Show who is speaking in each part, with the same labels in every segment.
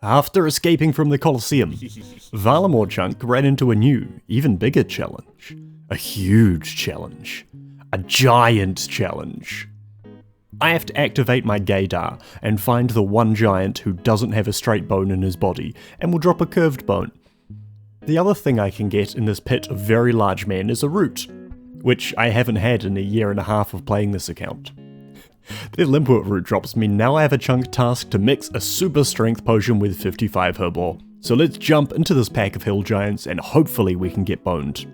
Speaker 1: After escaping from the Colosseum, Varlamore Chunk ran into a new, even bigger challenge. A huge challenge. A giant challenge. I have to activate my gaydar and find the one giant who doesn't have a straight bone in his body and will drop a curved bone. The other thing I can get in this pit of very large men is a root, which I haven't had in a year and a half of playing this account. The Limpwort root drops mean now I have a chunk task to mix a super strength potion with 55 Herblore. So let's jump into this pack of hill giants and hopefully we can get boned.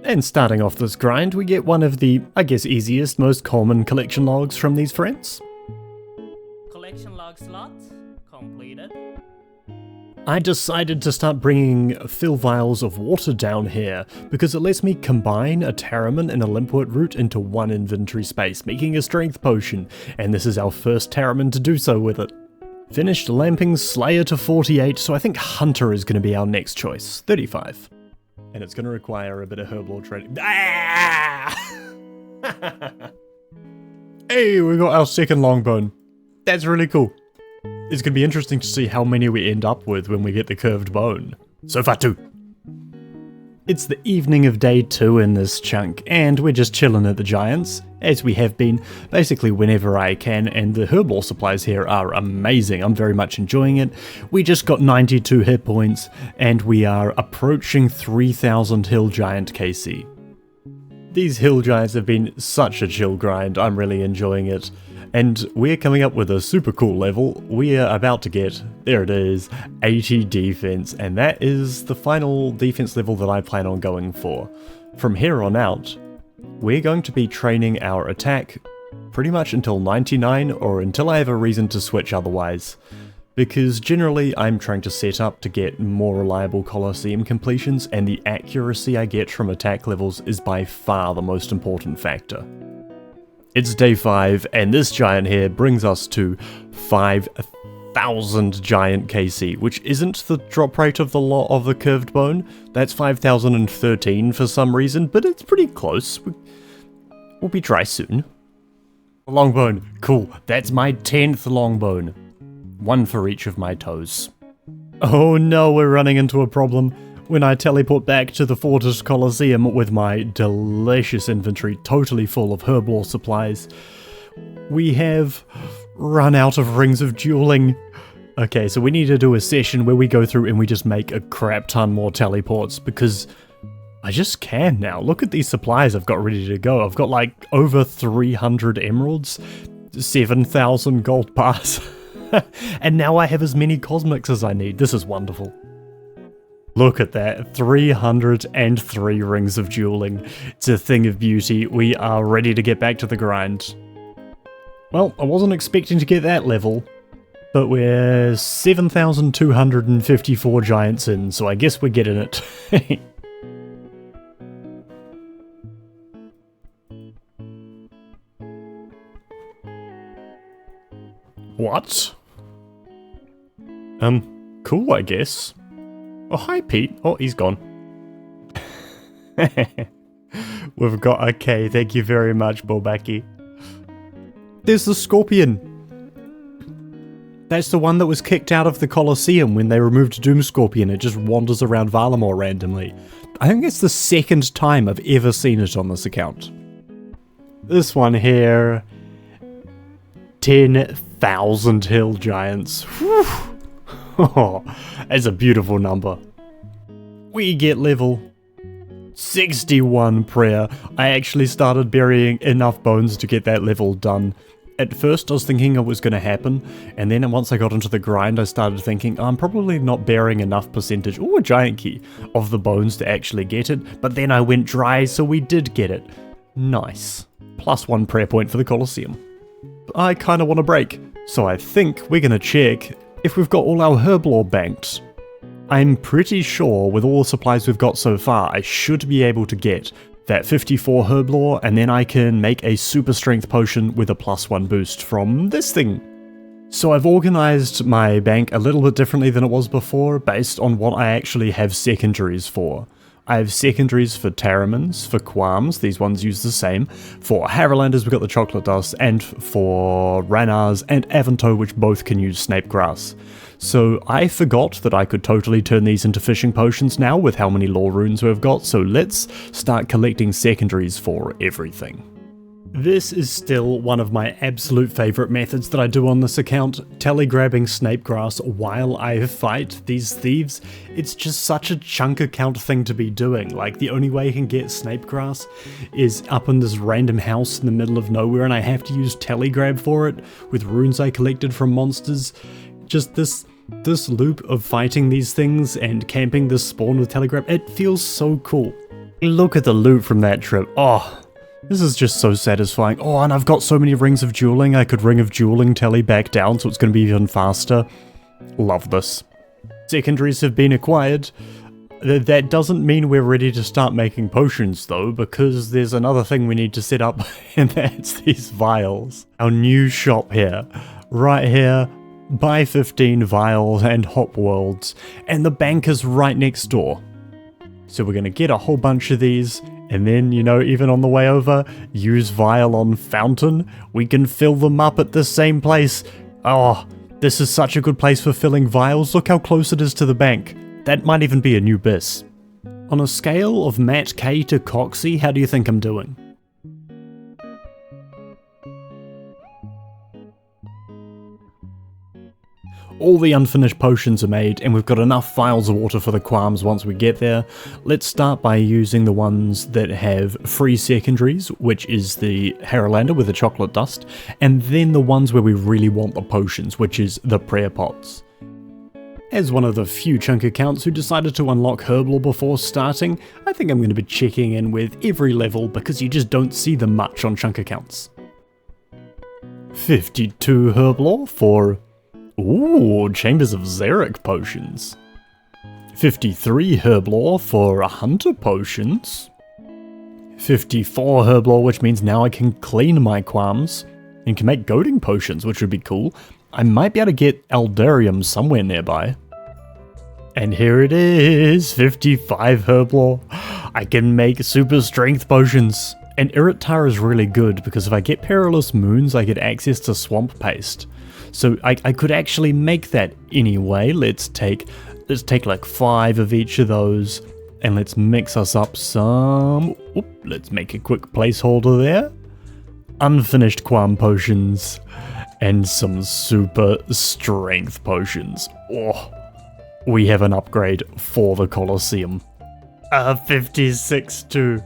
Speaker 1: And starting off this grind, we get one of the, I guess, easiest, most common collection logs from these friends.
Speaker 2: Collection log slot completed.
Speaker 1: I decided to start bringing fill vials of water down here because it lets me combine a Taraman and a Limpwort root into one inventory space, making a strength potion, and this is our first Taraman to do so with it. Finished lamping Slayer to 48, so I think Hunter is going to be our next choice, 35. And it's going to require a bit of Herblore training. Ah! Hey, we got our second longbone. That's really cool. It's going to be interesting to see how many we end up with when we get the curved bone. So far 2. It's the evening of day 2 in this chunk, and we're just chilling at the Giants, as we have been, basically whenever I can, and the Herblore supplies here are amazing. I'm very much enjoying it. We just got 92 hit points, and we are approaching 3000 Hill Giant KC. These Hill Giants have been such a chill grind, I'm really enjoying it. And we're coming up with a super cool level. We are about to get, there it is, 80 defense, and that is the final defense level that I plan on going for. From here on out, we're going to be training our attack pretty much until 99, or until I have a reason to switch otherwise. Because generally I'm trying to set up to get more reliable Colosseum completions, and the accuracy I get from attack levels is by far the most important factor. It's day 5, and this giant here brings us to 5,000 giant KC, which isn't the drop rate of the lot of the curved bone. That's 5,013 for some reason, but it's pretty close. We'll be dry soon. Longbone, cool. That's my 10th longbone. 1 for each of my toes. Oh no, we're running into a problem. When I teleport back to the Fortis Colosseum with my delicious inventory totally full of Herblore supplies, we have run out of rings of dueling. Okay, so we need to do a session where we go through and we just make a crap ton more teleports, because I just can now. Look at these supplies I've got ready to go. I've got like over 300 emeralds, 7,000 gold bars, and now I have as many cosmics as I need. This is wonderful. Look at that, 303 rings of dueling. It's a thing of beauty. We are ready to get back to the grind. Well, I wasn't expecting to get that level, but we're 7,254 giants in, so I guess we're getting it. What? Cool, I guess. Oh, hi, Pete. Oh, he's gone. We've got... Okay, thank you very much, Bulbaki. There's the scorpion. That's the one that was kicked out of the Colosseum when they removed Doom Scorpion. It just wanders around Varlamore randomly. I think it's the second time I've ever seen it on this account. This one here... 10,000 hill giants. Whew. Oh, that's a beautiful number. We get level 61 prayer. I actually started burying enough bones to get that level done. At first I was thinking it was going to happen, and then once I got into the grind I started thinking I'm probably not burying enough percentage, a giant key, of the bones to actually get it, but then I went dry, so we did get it. Nice. Plus 1 prayer point for the Colosseum. I kind of want to break, so I think we're going to check if we've got all our Herblore banked. I'm pretty sure with all the supplies we've got so far, I should be able to get that 54 Herblore, and then I can make a super strength potion with a +1 boost from this thing. So I've organized my bank a little bit differently than it was before, based on what I actually have secondaries for. I have secondaries for Taramans, for Qualms, these ones use the same. For Harrowlanders, we've got the Chocolate Dust, and for Ranars and Avanto, which both can use Snape Grass. So I forgot that I could totally turn these into fishing potions now with how many lore runes we've got, so let's start collecting secondaries for everything. This is still one of my absolute favourite methods that I do on this account, telegrabbing snapegrass while I fight these thieves. It's just such a chunk account thing to be doing. Like, the only way I can get snapegrass is up in this random house in the middle of nowhere, and I have to use telegrab for it with runes I collected from monsters. Just this loop of fighting these things and camping this spawn with telegrab, it feels so cool. Look at the loot from that trip. Oh, this is just so satisfying. Oh, and I've got so many rings of dueling. I could ring of dueling telly back down, so it's going to be even faster. Love this. Secondaries have been acquired. That doesn't mean we're ready to start making potions, though, because there's another thing we need to set up, and that's these vials. Our new shop here. Right here. Buy 15 vials and hop worlds. And the bank is right next door. So we're going to get a whole bunch of these. And then, you know, even on the way over, use vial on fountain. We can fill them up at the same place. Oh, this is such a good place for filling vials. Look how close it is to the bank. That might even be a new bis. On a scale of Matt K to Coxie, how do you think I'm doing? All the unfinished potions are made, and we've got enough vials of water for the qualms once we get there. Let's start by using the ones that have free secondaries, which is the Haralander with the chocolate dust, and then the ones where we really want the potions, which is the prayer pots. As one of the few chunk accounts who decided to unlock Herblore before starting, I think I'm going to be checking in with every level because you just don't see them much on chunk accounts. 52 Herblore for... ooh, Chambers of Xeric potions. 53 Herblore for Hunter potions. 54 Herblore, which means now I can clean my qualms and can make goading potions, which would be cool. I might be able to get Eldarium somewhere nearby. And here it is, 55 Herblore. I can make super strength potions. And Iritar is really good because if I get Perilous Moons, I get access to Swamp Paste. So I could actually make that anyway. Let's take like 5 of each of those, and let's mix us up some. Oop, let's make a quick placeholder there. Unfinished Qualm potions, and some super strength potions. Oh, we have an upgrade for the Colosseum. 56 too.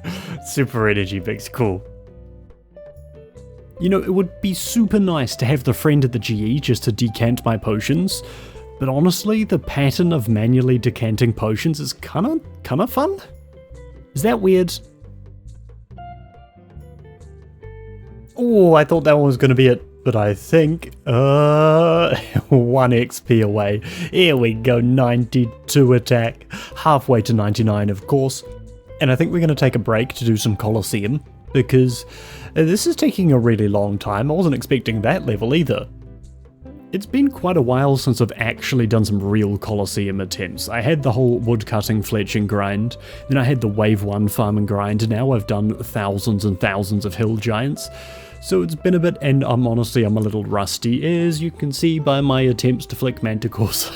Speaker 1: Super energy mix, cool. You know, it would be super nice to have the friend at the GE just to decant my potions, but honestly, the pattern of manually decanting potions is kinda fun? Is that weird? Oh, I thought that one was gonna be it, but I think, 1 XP away. Here we go, 92 attack, halfway to 99 of course, and I think we're gonna take a break to do some Colosseum, because this is taking a really long time. I wasn't expecting that level either. It's been quite a while since I've actually done some real Colosseum attempts. I had the whole woodcutting, fletching grind, then I had the wave 1 farm and grind, and now I've done thousands and thousands of hill giants. So it's been a bit, and I'm a little rusty, as you can see by my attempts to flick manticores.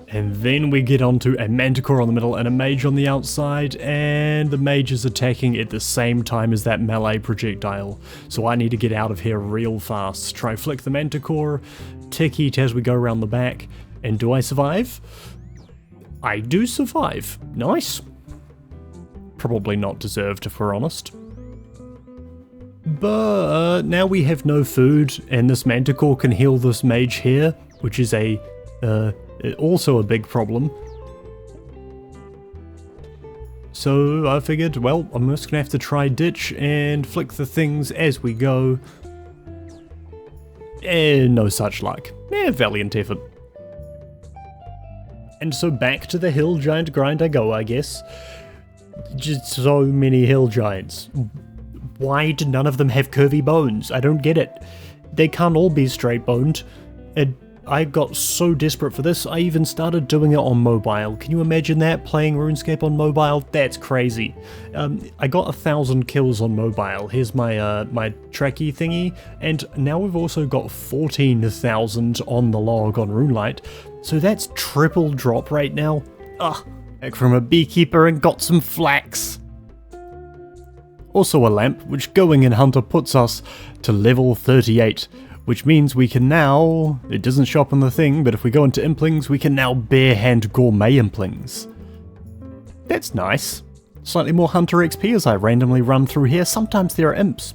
Speaker 1: And then we get onto a manticore on the middle and a mage on the outside, and the mage is attacking at the same time as that melee projectile. So I need to get out of here real fast. Try flick the manticore, tick it as we go around the back, and do I survive? I do survive. Nice. Probably not deserved if we're honest. But now we have no food, and this manticore can heal this mage here, which is also a big problem. So I figured, well, I'm just gonna have to try ditch and flick the things as we go. No such luck. Valiant effort. And so back to the hill giant grind I go, I guess. Just so many hill giants. Why do none of them have curvy bones? I don't get it. They can't all be straight boned. I got so desperate for this, I even started doing it on mobile. Can you imagine that, playing RuneScape on mobile? That's crazy. I got 1,000 kills on mobile. Here's my my tracky thingy, and now we've also got 14,000 on the log on RuneLite, so that's triple drop rate now. Back from a beekeeper and got some flax. Also a lamp, which going in Hunter puts us to level 38. Which means we can now, it doesn't show up on the thing, but if we go into Implings, we can now bare hand gourmet Implings. That's nice. Slightly more Hunter XP as I randomly run through here. Sometimes there are imps.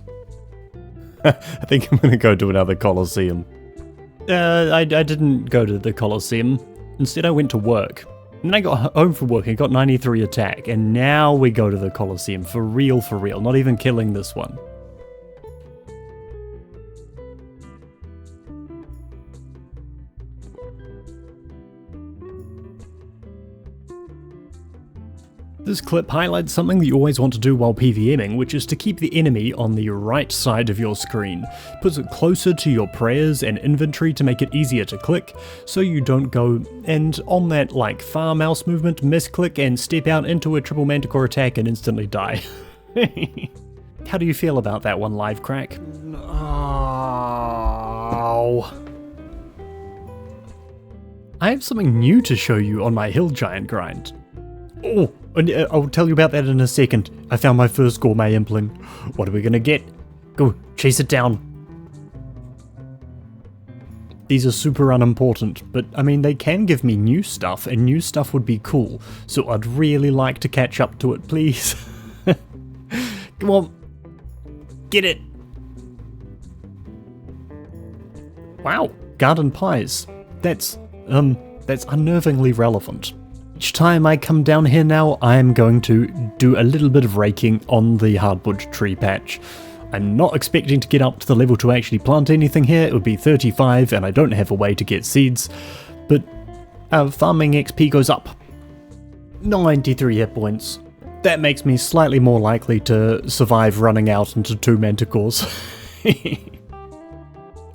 Speaker 1: I think I'm gonna go to another Colosseum. I didn't go to the Colosseum. Instead I went to work. And then I got home from work and got 93 attack, and now we go to the Colosseum. For real, not even killing this one. This clip highlights something that you always want to do while PvMing, which is to keep the enemy on the right side of your screen. Puts it closer to your prayers and inventory to make it easier to click, so you don't go and on that like far mouse movement, misclick and step out into a triple manticore attack and instantly die. How do you feel about that one, Live Crack? Oh. I have something new to show you on my hill giant grind. Oh, and I'll tell you about that in a second. I found my first gourmet impling. What are we gonna get? Go, chase it down. These are super unimportant, but I mean they can give me new stuff, and new stuff would be cool. So I'd really like to catch up to it, please. Come on. Get it. Wow, garden pies. That's unnervingly relevant. Each time I come down here now, I am going to do a little bit of raking on the hardwood tree patch. I'm not expecting to get up to the level to actually plant anything here. It would be 35 and I don't have a way to get seeds, but farming XP goes up. 93 hit points. That makes me slightly more likely to survive running out into 2 manticores.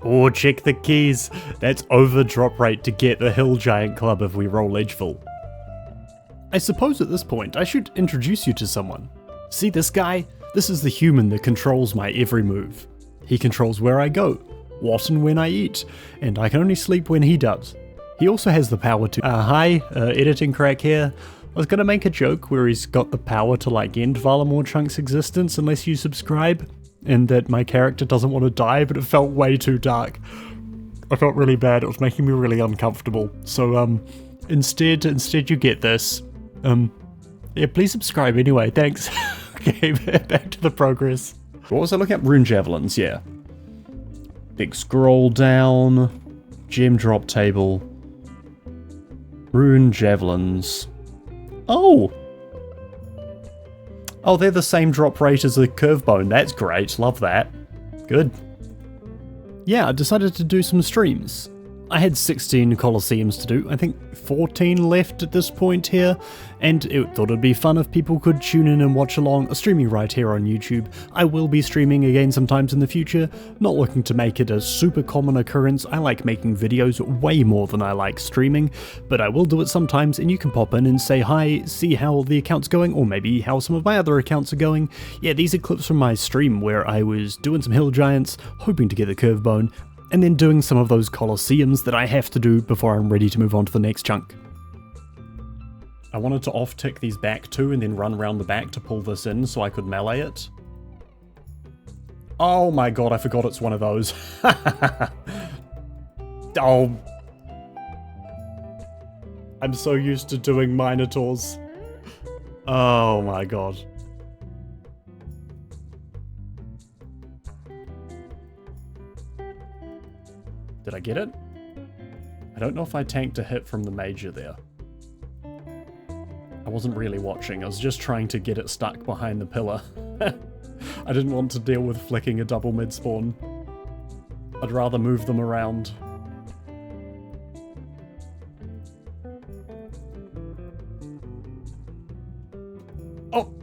Speaker 1: Oh, check the keys. That's over drop rate to get the Hill Giant Club if we roll Edgeville. I suppose at this point I should introduce you to someone. See this guy? This is the human that controls my every move. He controls where I go, what and when I eat, and I can only sleep when he does. He also has the power to... Hi, editing crack here. I was gonna make a joke where he's got the power to like end Varlamore Chunk's existence unless you subscribe, and that my character doesn't want to die, but it felt way too dark. I felt really bad, it was making me really uncomfortable. So instead you get this. Yeah, please subscribe anyway, thanks. Okay, back to the progress. What was I looking at? Rune Javelins, yeah. Big scroll down. Gem drop table. Rune Javelins. Oh! Oh, they're the same drop rate as the curve bone. That's great, love that. Good. Yeah, I decided to do some streams. I had 16 Colosseums to do, I think 14 left at this point here, and thought it'd be fun if people could tune in and watch along, streaming right here on YouTube. I will be streaming again sometimes in the future, not looking to make it a super common occurrence. I like making videos way more than I like streaming, but I will do it sometimes, and you can pop in and say hi, see how the account's going, or maybe how some of my other accounts are going. Yeah, these are clips from my stream where I was doing some hill giants, hoping to get the curve bone, and then doing some of those Colosseums that I have to do before I'm ready to move on to the next chunk. I wanted to off-tick these back too and then run around the back to pull this in so I could melee it. Oh my god, I forgot it's one of those. Oh. I'm so used to doing Minotaurs. Oh my god. Did I get it? I don't know if I tanked a hit from the major there. I wasn't really watching, I was just trying to get it stuck behind the pillar. I didn't want to deal with flicking a double mid-spawn. I'd rather move them around. Oh!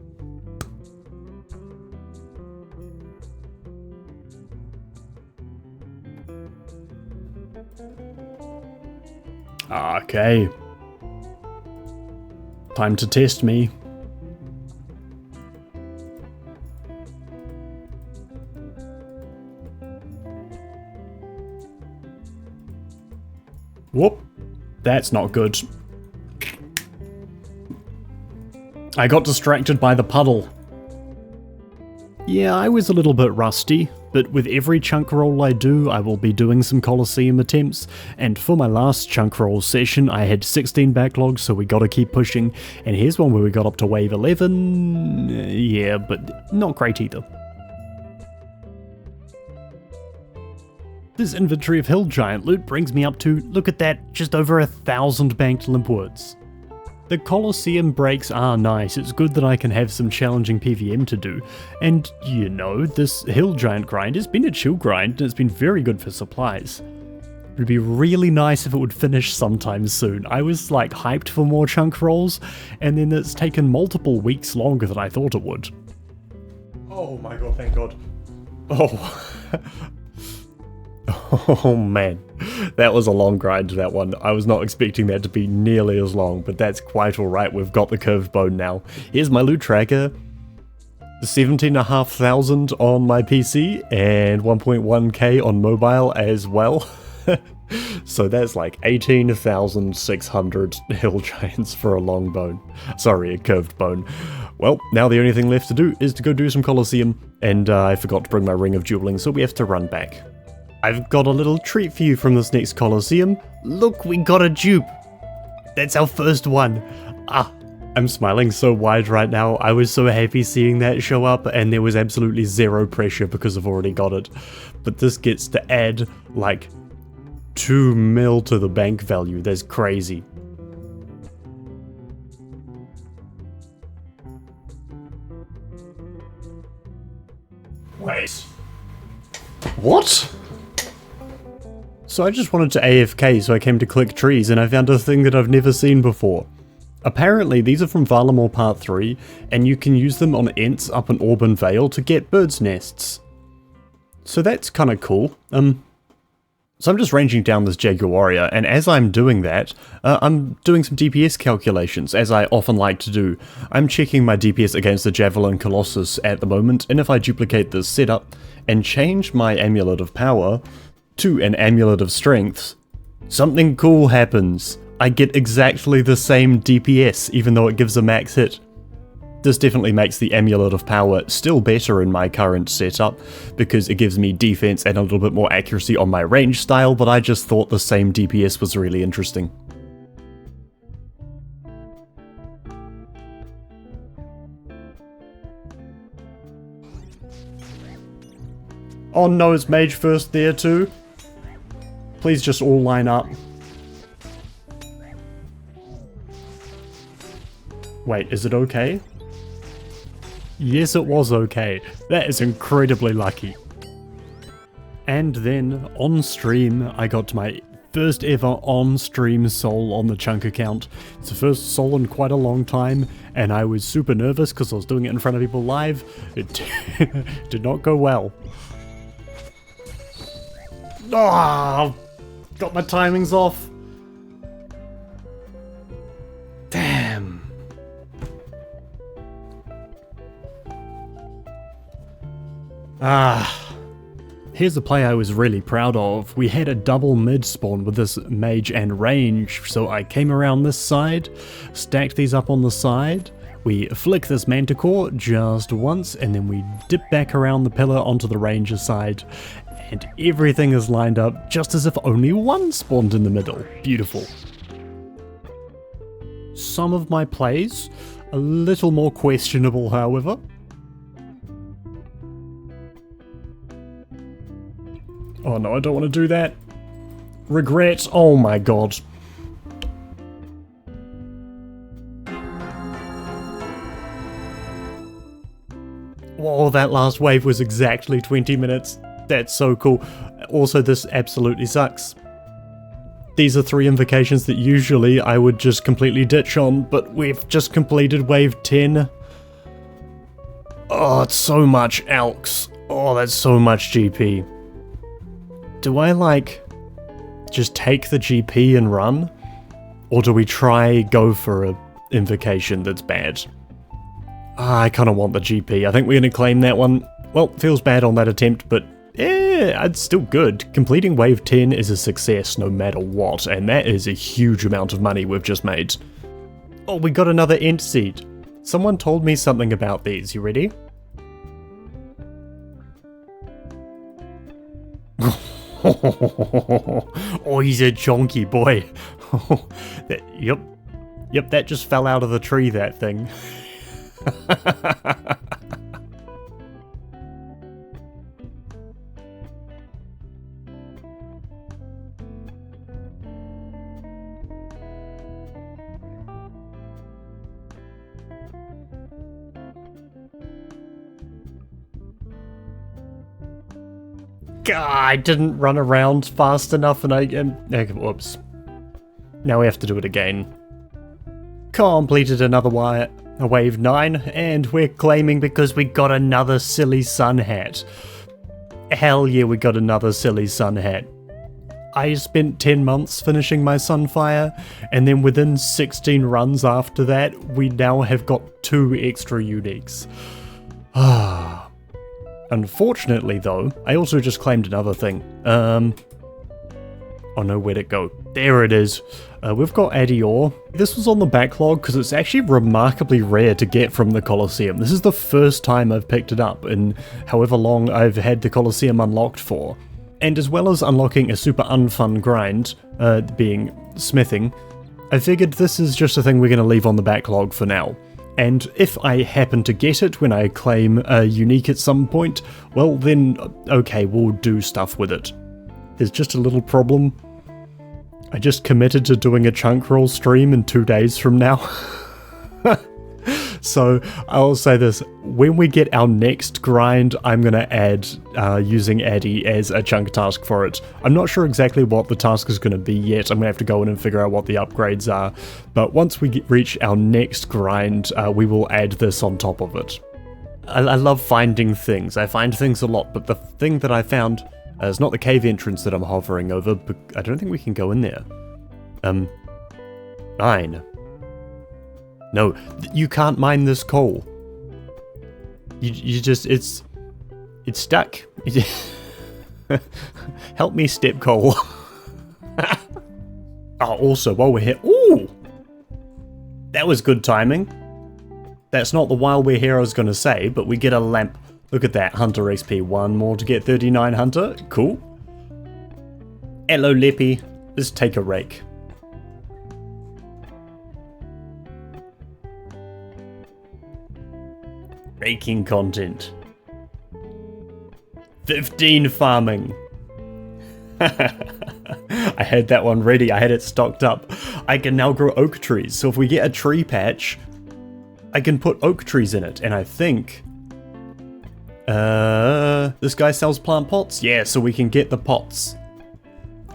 Speaker 1: Okay. Time to test me. Whoop. That's not good. I got distracted by the puddle. Yeah, I was a little bit rusty, but with every chunk roll I do, I will be doing some Colosseum attempts, and for my last chunk roll session, I had 16 backlogs, so we gotta keep pushing, and here's one where we got up to wave 11, yeah, but not great either. This inventory of hill giant loot brings me up to, look at that, just over 1,000 banked limp woods. The Colosseum breaks are nice, it's good that I can have some challenging PVM to do, and you know, this hill giant grind has been a chill grind and it's been very good for supplies. It would be really nice if it would finish sometime soon. I was like hyped for more chunk rolls, and then it's taken multiple weeks longer than I thought it would. Oh my god, thank god. Oh. Oh man, that was a long grind, that one. I was not expecting that to be nearly as long, but that's quite alright. We've got the curved bone now. Here's my loot tracker. 17,500 on my PC and 1.1k on mobile as well. So that's like 18,600 hill giants for a long bone. Sorry, a curved bone. Well, now the only thing left to do is to go do some Colosseum, and I forgot to bring my ring of dueling, so we have to run back. I've got a little treat for you from this next Colosseum. Look, we got a dupe. That's our first one. I'm smiling so wide right now. I was so happy seeing that show up, and there was absolutely zero pressure because I've already got it. But this gets to add like 2 mil to the bank value. That's crazy. Wait. What? So I just wanted to AFK, so I came to click trees, and I found a thing that I've never seen before. Apparently, these are from Varlamore Part 3, and you can use them on Ents up in Auburn Vale to get birds' nests. So that's kinda cool. So I'm just ranging down this Jaguar Warrior, and as I'm doing that, I'm doing some DPS calculations, as I often like to do. I'm checking my DPS against the Javelin Colossus at the moment, and if I duplicate this setup and change my Amulet of Power to an Amulet of Strength, something cool happens. I get exactly the same DPS, even though it gives a max hit. This definitely makes the Amulet of Power still better in my current setup, because it gives me defense and a little bit more accuracy on my range style, but I just thought the same DPS was really interesting. Oh no, it's Mage first there too. Please just all line up. Wait, is it okay? Yes, it was okay. That is incredibly lucky. And then, on stream, I got my first ever on-stream soul on the Chunk account. It's the first soul in quite a long time, and I was super nervous because I was doing it in front of people live. It did not go well. Oh, got my timings off. Damn. Here's a play I was really proud of. We had a double mid spawn with this mage and range, so I came around this side, stacked these up on the side, we flick this manticore just once, and then we dip back around the pillar onto the ranger side, and everything is lined up just as if only one spawned in the middle. Beautiful. Some of my plays, a little more questionable however. Oh no, I don't want to do that. Regret, oh my god. Whoa, that last wave was exactly 20 minutes. That's so cool. Also, this absolutely sucks. These are 3 invocations that usually I would just completely ditch on, but we've just completed wave 10. Oh, it's so much alks. Oh, that's so much GP. Do I, like, just take the GP and run? Or do we try go for a invocation that's bad? I kind of want the GP. I think we're going to claim that one. Well, feels bad on that attempt, but it's still good. Completing wave 10 is a success no matter what, and that is a huge amount of money we've just made. Oh, we got another Ent seed. Someone told me something about these. You ready? Oh, he's a chonky boy. Yep, that just fell out of the tree, that thing. God, I didn't run around fast enough and whoops. Now we have to do it again. Completed another wave 9, and we're claiming because we got another silly sun hat. Hell yeah, we got another silly sun hat. I spent 10 months finishing my Sunfire, and then within 16 runs after that, we now have got 2 extra uniques. Unfortunately though, I also just claimed another thing. Oh no, where'd it go? There it is. We've got Adior. This was on the backlog because it's actually remarkably rare to get from the Colosseum. This is the first time I've picked it up in however long I've had the Colosseum unlocked for. And as well as unlocking a super unfun grind, being smithing, I figured this is just a thing we're going to leave on the backlog for now. And if I happen to get it when I claim a unique at some point, well then, okay, we'll do stuff with it. There's just a little problem. I just committed to doing a chunk roll stream in 2 days from now. So I'll say this, when we get our next grind, I'm going to add using Addy as a chunk task for it. I'm not sure exactly what the task is going to be yet. I'm going to have to go in and figure out what the upgrades are. But once we reach our next grind, we will add this on top of it. I love finding things. I find things a lot, but the thing that I found is not the cave entrance that I'm hovering over, but I don't think we can go in there. 9. No, you can't mine this coal. You just, it's stuck. Help me, step coal. Oh, also, while we're here, ooh! That was good timing. That's not the while we're here I was going to say, but we get a lamp. Look at that, Hunter XP. 1 more to get 39 Hunter. Cool. Hello, Lippy. Let's take a rake. Raking content. 15 farming. I had that one ready. I had it stocked up. I can now grow oak trees. So if we get a tree patch, I can put oak trees in it. And I think... this guy sells plant pots? Yeah, so we can get the pots.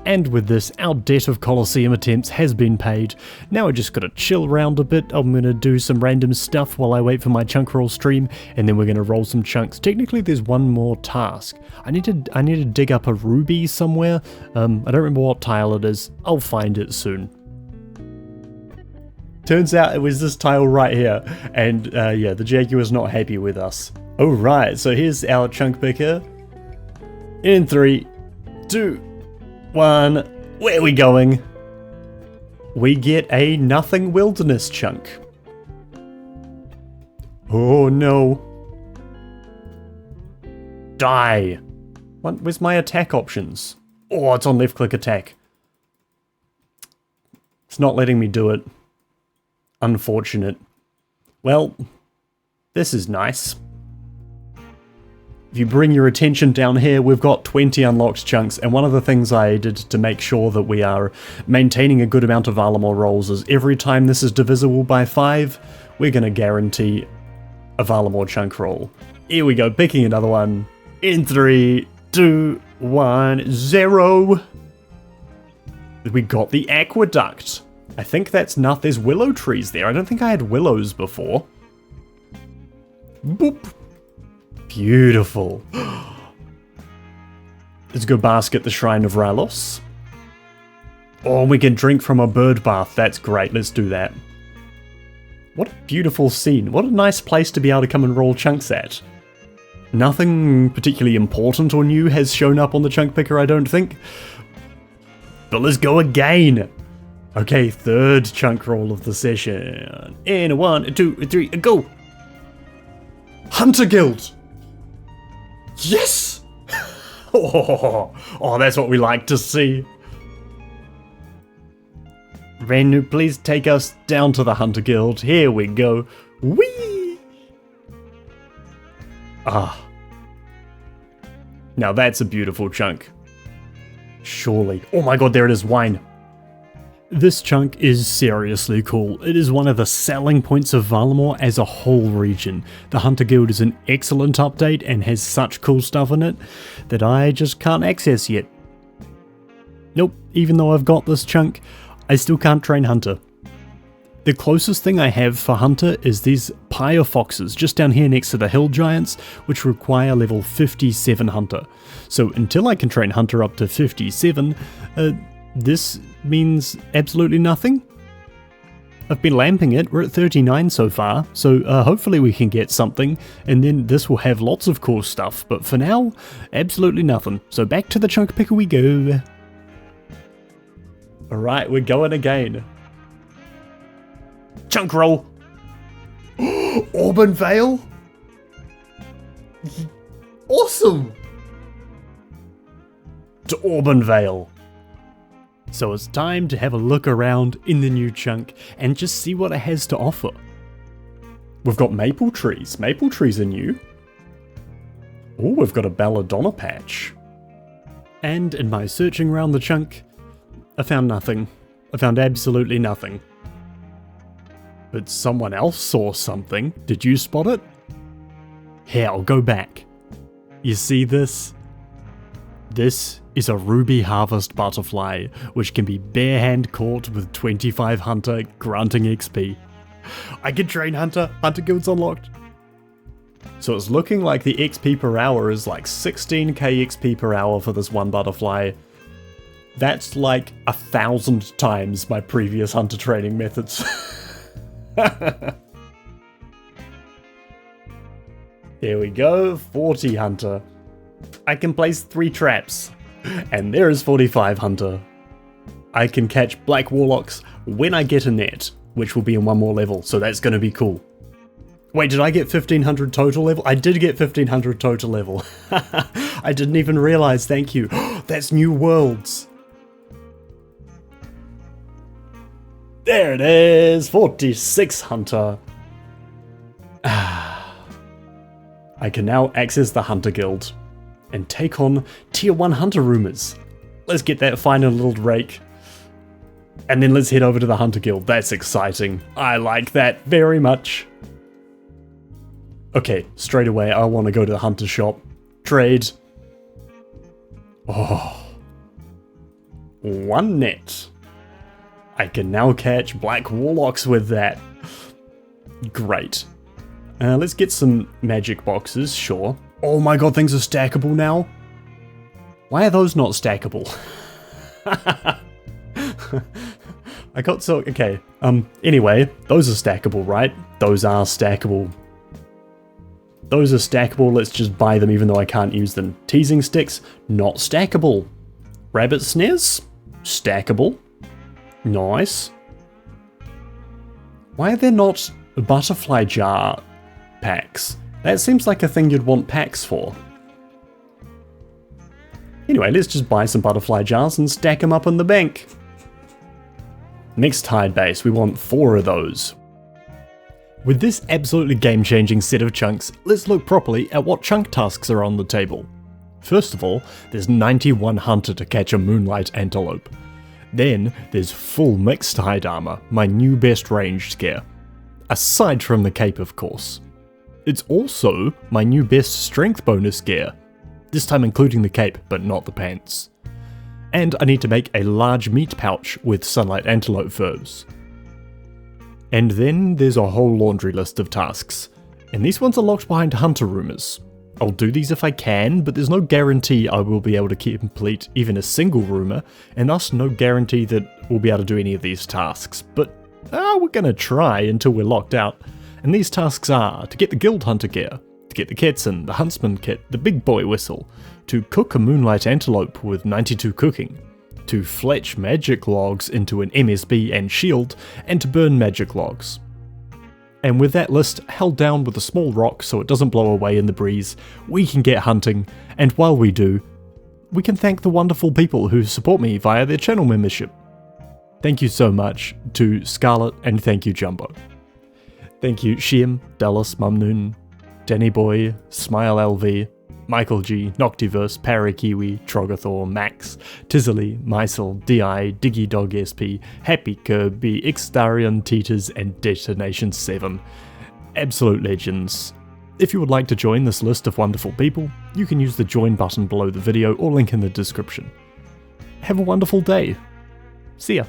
Speaker 1: And with this, our debt of Colosseum attempts has been paid. Now I just gotta chill around a bit. I'm gonna do some random stuff while I wait for my chunk roll stream, and then we're gonna roll some chunks. Technically, there's one more task. I need to dig up a ruby somewhere. I don't remember what tile it is. I'll find it soon. Turns out it was this tile right here, and yeah, the Jaguar's not happy with us. Alright, so here's our chunk picker. In 3, 2, 1, where are we going? We get a nothing wilderness chunk. Oh no. Die. What? Where's my attack options? Oh, it's on left click attack. It's not letting me do it. Unfortunate. Well, this is nice. If you bring your attention down here, we've got 20 unlocked chunks, and one of the things I did to make sure that we are maintaining a good amount of Varlamore rolls is every time this is divisible by 5, we're going to guarantee a Varlamore chunk roll. Here we go, picking another one. In 3, 2, 1, 0. We got the aqueduct. I think that's not. There's willow trees there. I don't think I had willows before. Boop. Beautiful. Let's go bask at the Shrine of Ralos. Oh, we can drink from a bird bath. That's great. Let's do that. What a beautiful scene. What a nice place to be able to come and roll chunks at. Nothing particularly important or new has shown up on the chunk picker, I don't think. But let's go again. Okay, third chunk roll of the session. In a 1, 2, 3, go. Hunter Guild. Yes. Oh, that's what we like to see. Ren, please take us down to the Hunter Guild. Here we go. Whee! Ah. Now that's a beautiful chunk. Surely. Oh my god, there it is, wine. This chunk is seriously cool. It is one of the selling points of Varlamore as a whole region. The Hunter Guild is an excellent update and has such cool stuff in it that I just can't access yet. Nope, even though I've got this chunk, I still can't train Hunter. The closest thing I have for Hunter is these Pyre Foxes just down here next to the Hill Giants, which require level 57 Hunter. So until I can train Hunter up to 57, this means absolutely nothing. I've been lamping it, we're at 39 so far, so hopefully we can get something, and then this will have lots of cool stuff, but for now, absolutely nothing. So back to the chunk picker we go. Alright, we're going again. Chunk roll. Auburn Vale? Awesome! To Auburn Vale. So it's time to have a look around in the new chunk and just see what it has to offer. We've got maple trees. Maple trees are new. Oh, we've got a belladonna patch. And in my searching around the chunk, I found nothing. I found absolutely nothing. But someone else saw something. Did you spot it? Here, I'll go back. You see this? This is a ruby harvest butterfly, which can be barehand caught with 25 Hunter, granting XP. I can train Hunter. Hunter Guild's unlocked. So it's looking like the XP per hour is like 16k XP per hour for this one butterfly. That's like 1,000 times my previous Hunter training methods. There we go, 40 Hunter. I can place 3 traps, and there is 45 Hunter. I can catch Black Warlocks when I get a net, which will be in one more level, so that's going to be cool. Wait, did I get 1500 total level? I did get 1500 total level. I didn't even realize, thank you. That's new worlds. There it is, 46 Hunter. I can now access the Hunter Guild and take on tier 1 Hunter rumors. Let's get that final little rake. And then let's head over to the Hunter Guild. That's exciting. I like that very much. Okay, straight away I want to go to the Hunter shop. Trade. Oh. 1 net. I can now catch Black Warlocks with that. Great. Let's get some magic boxes, sure. Oh my god, things are stackable now? Why are those not stackable? I got so... okay. Anyway, those are stackable, right? Those are stackable. Those are stackable, let's just buy them even though I can't use them. Teasing sticks, not stackable. Rabbit snares, stackable. Nice. Why are there not butterfly jar packs? That seems like a thing you'd want packs for. Anyway, let's just buy some butterfly jars and stack them up in the bank. Next tide base, we want 4 of those. With this absolutely game-changing set of chunks, let's look properly at what chunk tasks are on the table. First of all, there's 91 Hunter to catch a Moonlight Antelope. Then, there's full mixed hide armor, my new best ranged gear. Aside from the cape, of course. It's also my new best strength bonus gear. This time including the cape, but not the pants. And I need to make a large meat pouch with Sunlight Antelope furs. And then there's a whole laundry list of tasks. And these ones are locked behind Hunter rumors. I'll do these if I can, but there's no guarantee I will be able to complete even a single rumour, and thus no guarantee that we'll be able to do any of these tasks. But we're gonna try until we're locked out. And these tasks are to get the Guild Hunter gear, to get the Ketson, the Huntsman kit, the Big Boy Whistle, to cook a Moonlight Antelope with 92 cooking, to fletch magic logs into an MSB and shield, and to burn magic logs. And with that list held down with a small rock so it doesn't blow away in the breeze, we can get hunting, and while we do, we can thank the wonderful people who support me via their channel membership. Thank you so much to Scarlet, and thank you Jumbo. Thank you Shiem, Dallas, Mumnoon, Danny Boy, Smile LV, Michael G, Noctiverse, Parakiwi, Trogathor, Max, Tizzly, Mysel, DI, Diggy Dog SP, Happy Kirby, Xdarion, Teeters, and Detonation 7. Absolute legends. If you would like to join this list of wonderful people, you can use the join button below the video or link in the description. Have a wonderful day. See ya.